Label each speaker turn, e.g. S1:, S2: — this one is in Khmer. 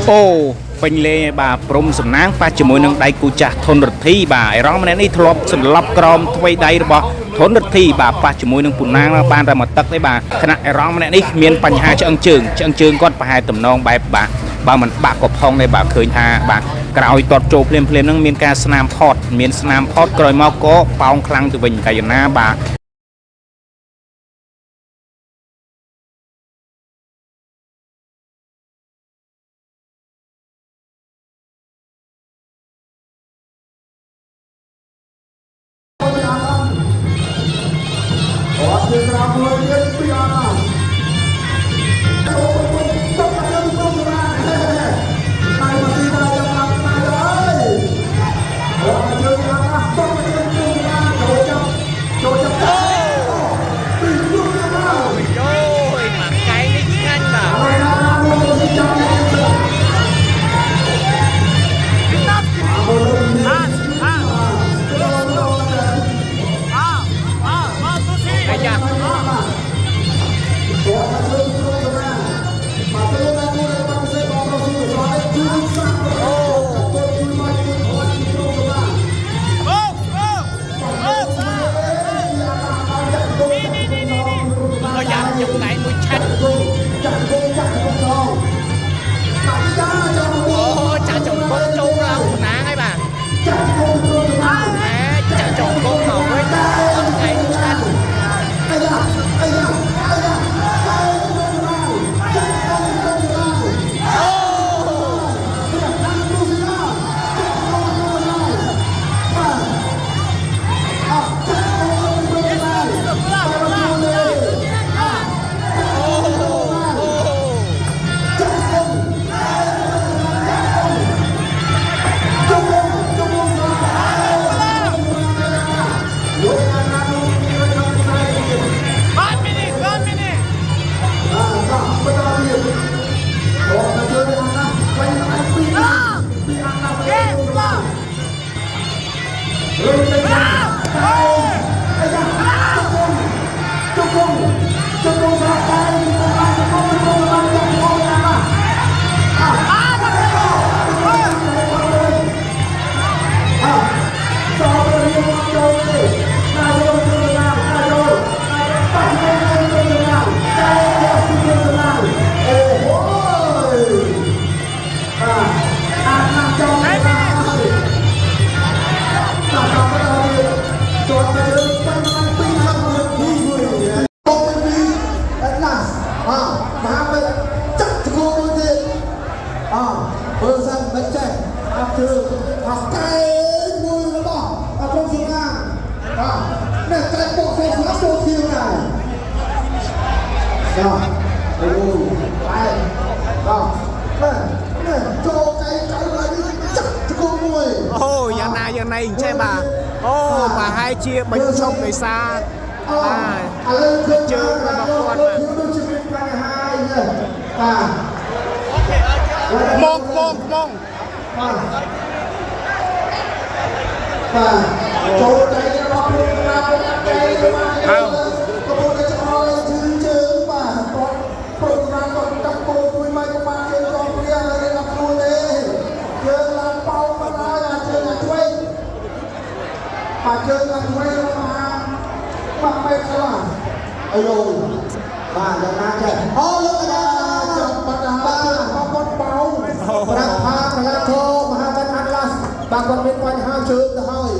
S1: អូពេញលេបាទព្រំសំណាងប៉ះជាមួយនឹងដៃគូចាស់ធនរដ្ឋីបាទអេរ៉ង់ម្នាក់នេះធ្លាប់សន្លប់ក្រោមទ្វេដៃរបស់ធនរដ្ឋីបាទប៉ះជាមួយនឹងពូណាងបានតែមកទឹកទេបាទខណៈអេរ៉ង់ម្នាក់នេះមានបញ្ហាឆ្អឹងជើងគាត់ប្រហែលតំណងបែបបាទបើមិនបាក់ក៏ផងដែរបាទឃើញថាបាទក្រោយតតចូលភ្លាមនឹងមានការស្នាមផតក្រោយមកក៏ប៉ោងខ្លាំងទៅវិញកាយណាបាទ
S2: អូយ៉ាងណាយ៉ាងណីចេះបាទអូប្រហែលជាបញ្ចុកដោយសារបាទជើងរបស់គាត់បាទមកបាទចូលใจរបស់ខ្លួនណាពួកគេហើយក៏ពួកគេឆ្លោយជើងបាទគាត់ប្រូក្រាមគាត់ចាប់គោមួយម៉ៃក៏បានជើងរងព្រាហើយដល់ខ្លួនទេជើងឡើងប៉ោងមកហើយជើងឡើងឆ្វេងបាទជើងឡើងឆ្វេងរបស់បាក់បែកខ្លះអាយបាទយ៉ាងណាចេះអូលោកអាចារ្យចាប់បាត់ហើយបងគាត់ប៉ោងប្រាប់ថាកលាធមហាវិទ្យាអាត់ឡាស់បាទគាត់មានបញ្ហាជើងទៅហើយ